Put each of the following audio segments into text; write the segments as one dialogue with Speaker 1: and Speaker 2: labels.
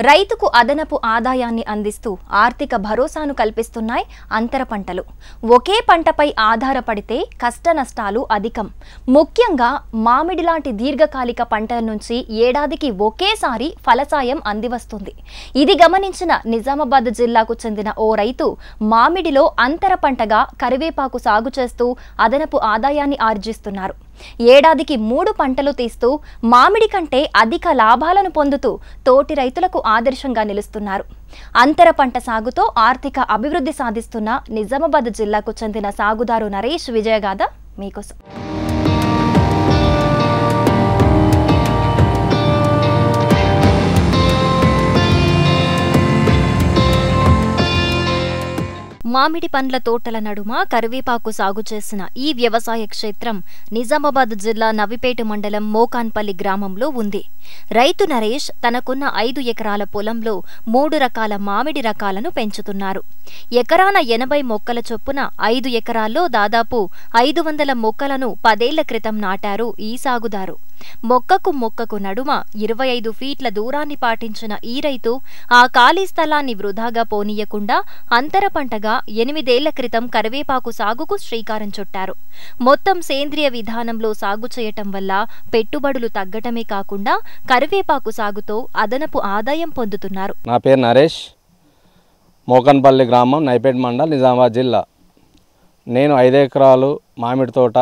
Speaker 1: రైతుకు అదనపు ఆదాయాన్ని అందిస్తూ ఆర్థిక భరోసాను కల్పిస్తున్నాయి అంతర పంటలు. ఒకే పంటపై ఆధారపడితే కష్టనష్టాలు అధికం. ముఖ్యంగా మామిడి లాంటి దీర్ఘకాలిక పంటల నుంచి ఏడాదికి ఒకేసారి ఫలసాయం అందివస్తుంది. ఇది గమనించిన నిజామాబాద్ జిల్లాకు చెందిన ఓ రైతు మామిడిలో అంతర పంటగా కరివేపాకు సాగు చేస్తూ అదనపు ఆదాయాన్ని ఆర్జిస్తున్నారు. ఏడాదికి 3 పంటలు తీస్తూ మామిడి కంటే అధిక లాభాలను పొందుతూ తోటి రైతులకు ఆదర్శంగా నిలుస్తున్నారు. అంతర పంట సాగుతో ఆర్థిక అభివృద్ధి సాధిస్తున్న నిజామాబాద్ జిల్లాకు చెందిన సాగుదారు నరేష్ విజయగాథ మీకోసం. మామిడి పండ్ల తోటల నడుమ కరివేపాకు సాగు చేసిన ఈ వ్యవసాయ క్షేత్రం నిజామాబాద్ జిల్లా నవిపేట మండలం మోకాన్పల్లి గ్రామంలో ఉంది. రైతు నరేష్ తనకున్న 5 ఎకరాల పొలంలో 3 రకాల మామిడి రకాలను పెంచుతున్నారు. ఎకరాన 80 మొక్కల చొప్పున 5 ఎకరాల్లో దాదాపు 500 మొక్కలను 10 ఏళ్ల క్రితం నాటారు ఈ సాగుదారు. మొక్కకు నడుమ 25 ఫీట్ల దూరాన్ని పాటించిన ఈ రైతు ఆ ఖాళీ స్థలాన్ని వృధాగా పోనీయకుండా అంతర పంటగా 8 ఏళ్ల క్రితం కరివేపాకు సాగుకు శ్రీకారం చుట్టారు. మొత్తం సేంద్రియ విధానంలో సాగు చేయటం వల్ల పెట్టుబడులు తగ్గటమే కాకుండా కరివేపాకు సాగుతో అదనపు ఆదాయం పొందుతున్నారు.
Speaker 2: నా పేరు నరేష్, మోకన్పల్లి గ్రామం, నైపేట్ మండల్, నిజామాబాద్ జిల్లా. నేను 5 ఎకరాలు మామిడి తోట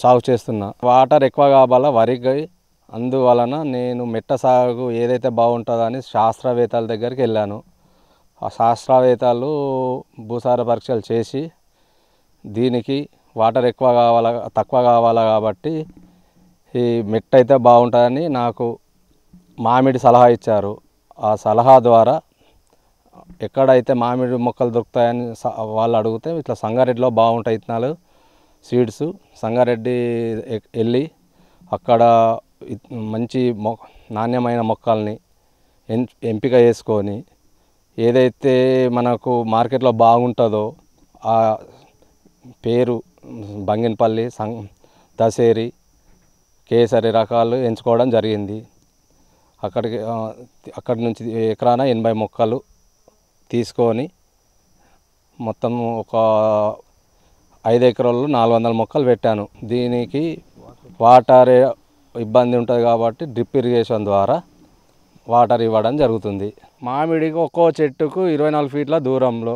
Speaker 2: సాగు చేస్తున్నా. వాటర్ ఎక్కువ కావాలా వరికి, అందువలన నేను మెట్ట సాగు ఏదైతే బాగుంటుందో అని శాస్త్రవేత్తల దగ్గరికి వెళ్ళాను. ఆ శాస్త్రవేత్తలు భూసార పరీక్షలు చేసి దీనికి వాటర్ ఎక్కువ కావాలా తక్కువ కావాలా కాబట్టి ఈ మెట్ట అయితే బాగుంటుందని నాకు మామిడి సలహా ఇచ్చారు. ఆ సలహా ద్వారా ఎక్కడైతే మామిడి మొక్కలు దొరుకుతాయని వాళ్ళు అడిగితే ఇట్లా సంగారెడ్డిలో బాగుంటాయి ఇత్తనాలు సీడ్స్, సంగారెడ్డి వెళ్ళి అక్కడ మంచి నాణ్యమైన మొక్కల్ని ఎంపిక చేసుకొని ఏదైతే మనకు మార్కెట్లో బాగుంటుందో ఆ పేరు బంగినపల్లి, దశేరి, కేసరి రకాలు ఎంచుకోవడం జరిగింది. అక్కడి నుంచి ఎకరాన 80 మొక్కలు తీసుకొని మొత్తం ఒక 5 ఎకరాల్లో 400 మొక్కలు పెట్టాను. దీనికి వాటర్ ఇబ్బంది ఉంటుంది కాబట్టి డ్రిప్ ఇరిగేషన్ ద్వారా వాటర్ ఇవ్వడం జరుగుతుంది. మామిడికి ఒక్కో చెట్టుకు 24 ఫీట్ల దూరంలో,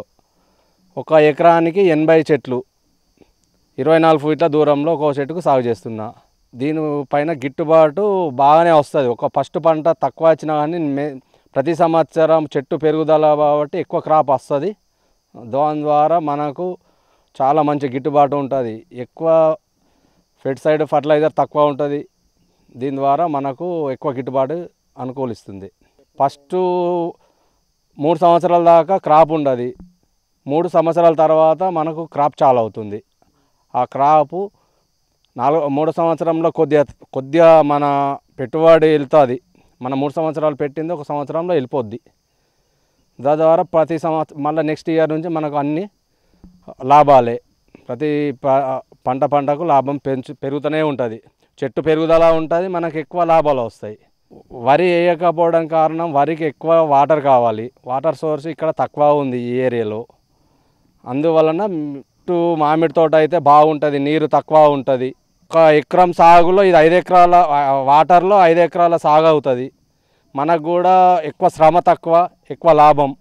Speaker 2: ఒక ఎకరానికి 80 చెట్లు 24 ఫీట్ల దూరంలో ఒక్కో చెట్టుకు సాగు చేస్తున్నా. దీనిపైన గిట్టుబాటు బాగానే వస్తుంది. ఒక ఫస్ట్ పంట తక్కువ వచ్చినా కానీ ప్రతి సంవత్సరం చెట్టు పెరుగుదల కాబట్టి ఎక్కువ క్రాప్ వస్తుంది. దాని ద్వారా మనకు చాలా మంచి గిట్టుబాటు ఉంటుంది. ఎక్కువ ఫెర్టిసైడ్ ఫర్టిలైజర్ తక్కువ ఉంటుంది. దీని ద్వారా మనకు ఎక్కువ గిట్టుబాటు అనుకూలిస్తుంది. ఫస్ట్ 3 సంవత్సరాల దాకా క్రాప్ ఉండదు. 3 సంవత్సరాల తర్వాత మనకు క్రాప్ చాలా అవుతుంది. ఆ క్రాపు 3 సంవత్సరంలో కొద్దిగా మన పెట్టుబడి వెళ్తుంది. మనం 3 సంవత్సరాలు పెట్టింది 1 సంవత్సరంలో వెళ్ళిపోద్ది. దాని ద్వారా ప్రతి సంవత్సరం మళ్ళీ నెక్స్ట్ ఇయర్ నుంచి మనకు అన్ని లాభాలే. ప్రతి పంటకు లాభం పెరుగుతూనే ఉంటుంది. చెట్టు పెరుగుదల ఉంటుంది, మనకు ఎక్కువ లాభాలు వస్తాయి. వరి వేయకపోవడం కారణం వరికి ఎక్కువ వాటర్ కావాలి. వాటర్ సోర్స్ ఇక్కడ తక్కువ ఉంది ఈ ఏరియాలో. అందువలన మామిడి తోట అయితే బాగుంటుంది, నీరు తక్కువ ఉంటుంది. ఒక ఎకరం సాగులో ఇది 5 ఎకరాల వాటర్లో 5 ఎకరాల సాగు అవుతుంది. మనకు కూడా ఎక్కువ శ్రమ తక్కువ, ఎక్కువ లాభం.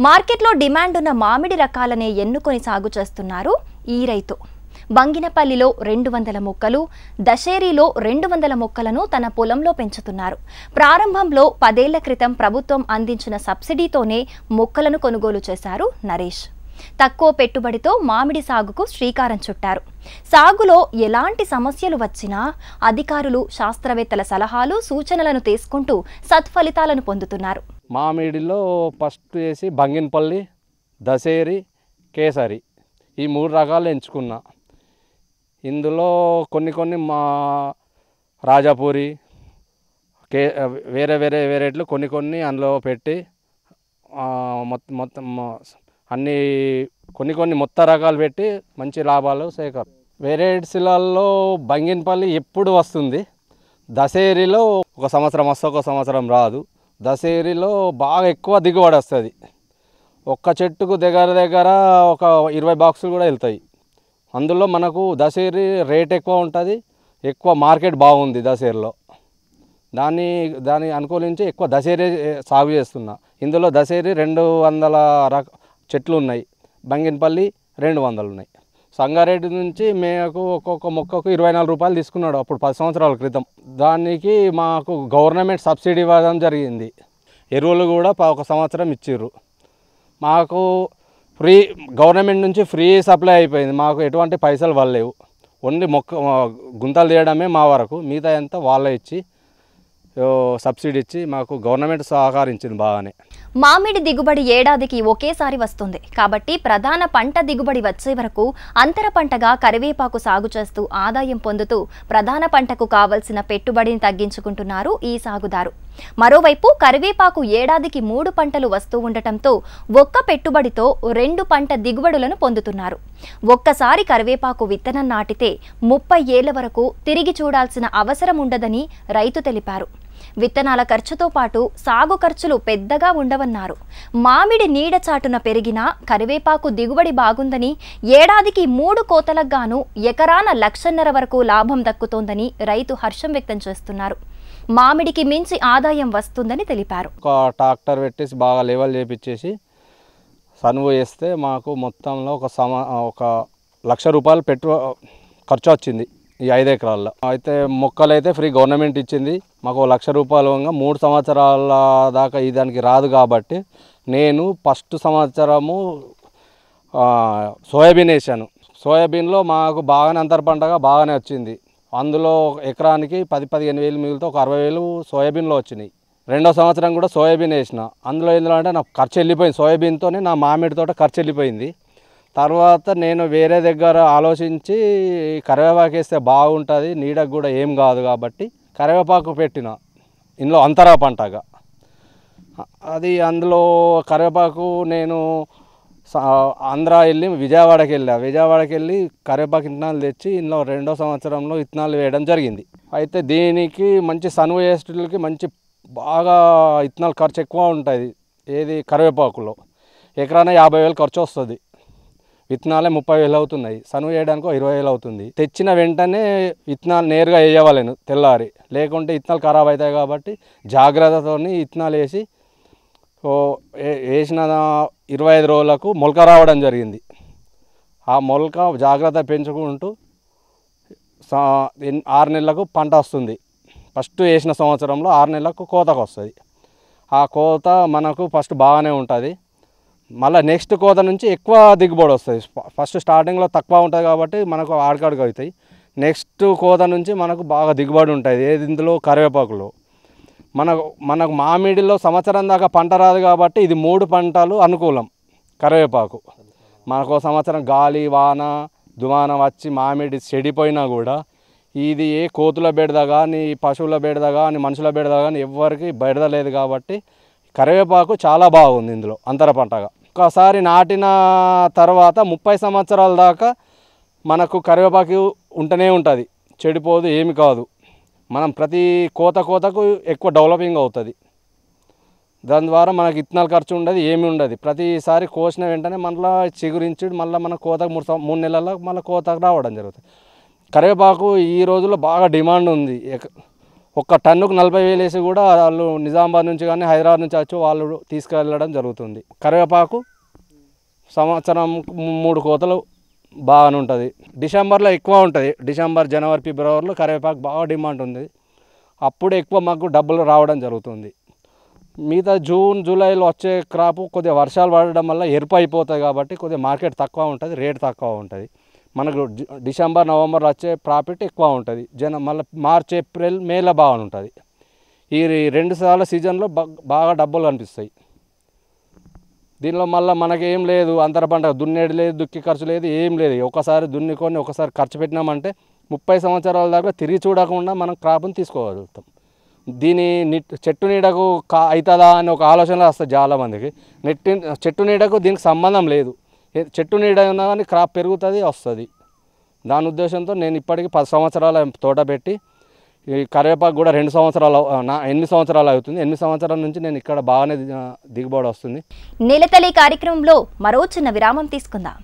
Speaker 1: మార్కెట్లో డిమాండ్ ఉన్న మామిడి రకాలనే ఎన్నుకొని సాగు చేస్తున్నారు ఈ రైతు. బంగినపల్లిలో 200 మొక్కలు, దశేరిలో 200 మొక్కలను తన పొలంలో పెంచుతున్నారు. ప్రారంభంలో 10 ఏళ్ల క్రితం ప్రభుత్వం అందించిన సబ్సిడీతోనే మొక్కలను కొనుగోలు చేశారు నరేష్. తక్కువ పెట్టుబడితో మామిడి సాగుకు శ్రీకారం చుట్టారు. సాగులో ఎలాంటి సమస్యలు వచ్చినా అధికారులు, శాస్త్రవేత్తల సలహాలు, సూచనలను తీసుకుంటూ సత్ఫలితాలను పొందుతున్నారు.
Speaker 2: మామిడిలో ఫస్ట్ వేసి బంగినపల్లి, దశేరి, కేసరి ఈ 3 రకాలు ఎంచుకున్నా. ఇందులో కొన్ని మా రాజాపూరి వేరే వెరైటీలు కొన్ని అందులో పెట్టి మొత్తం అన్నీ కొన్ని మొత్తం రకాలు పెట్టి మంచి లాభాలు సేకరు. వెరైటీలలో బంగినపల్లి ఎప్పుడు వస్తుంది, దశేరిలో ఒక సంవత్సరం వస్తే ఒక సంవత్సరం రాదు. దశేరిలో బాగా ఎక్కువ దిగుబడి వస్తుంది. ఒక్క చెట్టుకు దగ్గర ఒక 20 బాక్సులు కూడా వెళ్తాయి. అందులో మనకు దశేరి రేట్ ఎక్కువ ఉంటుంది, ఎక్కువ మార్కెట్ బాగుంది దశేరిలో. దాన్ని అనుకూలించి ఎక్కువ దశేరి సాగు చేస్తున్నా. ఇందులో దశేరి 200 చెట్లు ఉన్నాయి, బంగినపల్లి 200 ఉన్నాయి. సంగారెడ్డి నుంచి మేము ఒక్కొక్క మొక్కకు 24 రూపాయలు తీసుకున్నాడు అప్పుడు 10 సంవత్సరాల క్రితం. దానికి మాకు గవర్నమెంట్ సబ్సిడీ ఇవ్వడం జరిగింది. ఎరువులు కూడా ఒక సంవత్సరం ఇచ్చిర్రు. మాకు గవర్నమెంట్ నుంచి ఫ్రీ సప్లై అయిపోయింది. మాకు ఎటువంటి పైసలు వాళ్ళేవు. ఓన్లీ గుంతలు తీయడమే మా వరకు, మిగతా అంతా వాళ్ళే ఇచ్చి సబ్సిడీ ఇచ్చి మాకు గవర్నమెంట్ సహకరించింది బాగానే.
Speaker 1: మామిడి దిగుబడి ఏడాదికి ఒకేసారి వస్తుంది కాబట్టి ప్రధాన పంట దిగుబడి వచ్చే వరకు అంతర పంటగా కరివేపాకు సాగు చేస్తూ ఆదాయం పొందుతూ ప్రధాన పంటకు కావలసిన పెట్టుబడిని తగ్గించుకుంటున్నారు ఈ సాగుదారు. మరోవైపు కరివేపాకు ఏడాదికి 3 పంటలు వస్తూ ఉండటంతో ఒక్క పెట్టుబడితో 2 పంట దిగుబడులను పొందుతున్నారు. ఒక్కసారి కరివేపాకు విత్తనం నాటితే 30 ఏళ్ల వరకు తిరిగి చూడాల్సిన అవసరం ఉండదని రైతు తెలిపారు. విత్తనాల ఖర్చుతో పాటు సాగు ఖర్చులు పెద్దగా ఉండవన్నారు. మామిడి నీడ చాటున పెరిగినా కరివేపాకు దిగుబడి బాగుందని, ఏడాదికి 3 కోతలకు గాను ఎకరాన 1,50,000 వరకు లాభం దక్కుతోందని రైతు హర్షం వ్యక్తం చేస్తున్నారు. మామిడికి మించి ఆదాయం వస్తుందని తెలిపారు.
Speaker 2: ఒక ట్రాక్టర్ పెట్టేసి బాగా లెవెల్ చేపించేసి సనువు వేస్తే మాకు మొత్తంలో ఒక 1,00,000 రూపాయలు ఖర్చు వచ్చింది ఈ 5 ఎకరాల్లో. అయితే మొక్కలు అయితే ఫ్రీ గవర్నమెంట్ ఇచ్చింది మాకు 1,00,000 రూపాయలు. 3 సంవత్సరాల దాకా దానికి రాదు కాబట్టి నేను ఫస్ట్ సంవత్సరము సోయాబీన్ వేసాను. సోయాబీన్లో మాకు బాగానే అంతర పంటగా బాగానే వచ్చింది. అందులో ఎకరానికి 10-15 వేలు మిగిలితే ఒక 60,000 సోయాబీన్లో వచ్చినాయి. రెండో సంవత్సరం కూడా సోయాబీన్ వేసిన. అందులో ఏంటంటే నాకు ఖర్చు వెళ్ళిపోయింది. సోయాబీన్తోనే నా మామిడి తోట ఖర్చు వెళ్ళిపోయింది. తర్వాత నేను వేరే దగ్గర ఆలోచించి కరివేపాకు వేస్తే బాగుంటుంది, నీడకు కూడా ఏం కాదు కాబట్టి కరివేపాకు పెట్టిన ఇందులో అంతరా పంటగా. అది అందులో కరివేపాకు నేను ఆంధ్ర వెళ్ళి విజయవాడకి వెళ్ళి కరివేపాకు విత్తనాలు తెచ్చి ఇందులో రెండో సంవత్సరంలో విత్తనాలు వేయడం జరిగింది. అయితే దీనికి మంచి సనువు వేసేటికి మంచి బాగా విత్తనాలు ఖర్చు ఎక్కువ ఉంటుంది. ఏది కరివేపాకులో ఎకరాన 50,000 ఖర్చు వస్తుంది. విత్తనాలే 30,000 అవుతున్నాయి, సనువు వేయడానికి 20,000 అవుతుంది. తెచ్చిన వెంటనే విత్తనాలు నేరుగా వేయవలేను తెల్లారి, లేకుంటే విత్తనాలు ఖరాబ్ అవుతాయి కాబట్టి జాగ్రత్తతో విత్తనాలు వేసి వేసిన 25 రోజులకు మొలక రావడం జరిగింది. ఆ మొలక జాగ్రత్త పెంచుకుంటూ 6 నెలలకు పంట వస్తుంది. ఫస్ట్ వేసిన సంవత్సరంలో 6 నెలలకు కోతకు వస్తుంది. ఆ కోత మనకు ఫస్ట్ బాగానే ఉంటుంది. మళ్ళీ నెక్స్ట్ కోత నుంచి ఎక్కువ దిగుబడి వస్తుంది. ఫస్ట్ స్టార్టింగ్లో తక్కువ ఉంటుంది కాబట్టి మనకు ఆడకాడుకు అవుతాయి. నెక్స్ట్ కోత నుంచి మనకు బాగా దిగుబడి ఉంటుంది. ఏది ఇందులో కరివేపాకులో మనకు మామిడిలో సంవత్సరం దాకా పంట రాదు కాబట్టి ఇది 3 పంటలు అనుకూలం. కరివేపాకు మనకు సంవత్సరం గాలి వాన దుమాన వచ్చి మామిడి చెడిపోయినా కూడా ఇది ఏ కోతుల బెడద కానీ పశువుల బెడద కానీ మనుషుల బెడద కానీ ఎవరికి బెడద లేదు కాబట్టి కరివేపాకు చాలా బాగుంది ఇందులో అంతర పంటగా. ఒకసారి నాటిన తర్వాత 30 సంవత్సరాల దాకా మనకు కరివేపాకు ఉంటూనే ఉంటుంది, చెడిపోదు, ఏమి కాదు. మనం ప్రతి కోతకు ఎక్కువ డెవలపింగ్ అవుతుంది. దాని ద్వారా మనకు విత్తనాలు ఖర్చు ఉండదు, ఏమి ఉండదు. ప్రతిసారి కోసిన వెంటనే మళ్ళీ చిగురించి మళ్ళీ మన కోతకు 3 నెలల్లో మళ్ళీ కోతకు రావడం జరుగుతుంది. కరివేపాకు ఈ రోజుల్లో బాగా డిమాండ్ ఉంది. ఒక్క టన్నుకు 40,000 వేసి కూడా వాళ్ళు నిజామాబాద్ నుంచి కానీ హైదరాబాద్ నుంచి వచ్చి వాళ్ళు తీసుకెళ్ళడం జరుగుతుంది. కరివేపాకు సంవత్సరం 3 కోతలు బాగానే ఉంటుంది. డిసెంబర్లో ఎక్కువ ఉంటుంది. డిసెంబర్, జనవరి, ఫిబ్రవరిలో కరివేపాకు బాగా డిమాండ్ ఉంది. అప్పుడు ఎక్కువ మాకు డబ్బులు రావడం జరుగుతుంది. మిగతా జూన్, జూలైలో వచ్చే క్రాపు కొద్దిగా వర్షాలు పడడం వల్ల ఎరుపు అయిపోతాయి కాబట్టి కొద్దిగా మార్కెట్ తక్కువ ఉంటుంది, రేట్ తక్కువ ఉంటుంది. మనకు డిసెంబర్, నవంబర్లో వచ్చే ప్రాఫిట్ ఎక్కువ ఉంటుంది. మళ్ళీ మార్చ్, ఏప్రిల్, మేలో బాగా ఉంటుంది. ఈ 2 సార్ల సీజన్లో బాగా డబ్బులు కనిపిస్తాయి. దీనిలో మళ్ళీ మనకేం లేదు, అంతర పంట దున్నేది లేదు, దుక్కి ఖర్చు లేదు, ఏం లేదు. ఒకసారి దున్నుకొని ఒకసారి ఖర్చు పెట్టినామంటే 30 సంవత్సరాల దాకా తిరిగి చూడకుండా మనం క్రాప్ని తీసుకోగలుగుతాం. దీని చెట్టు నీడకు అవుతుందా అని ఒక ఆలోచన వస్తుంది చాలామందికి. చెట్టు నీడకు దీనికి సంబంధం లేదు. చెట్టు నీడ ఉన్నా కానీ క్రాప్ పెరుగుతుంది, వస్తుంది. దాని ఉద్దేశంతో నేను ఇప్పటికీ 10 సంవత్సరాల తోట పెట్టి ఈ కరివేపాకు కూడా 2 సంవత్సరాలు 8 సంవత్సరాలు అవుతుంది. 8 సంవత్సరాల నుంచి నేను ఇక్కడ బాగానే దిగుబడి వస్తుంది.
Speaker 1: నిలతల్లి కార్యక్రమంలో మరో చిన్న విరామం తీసుకుందాం.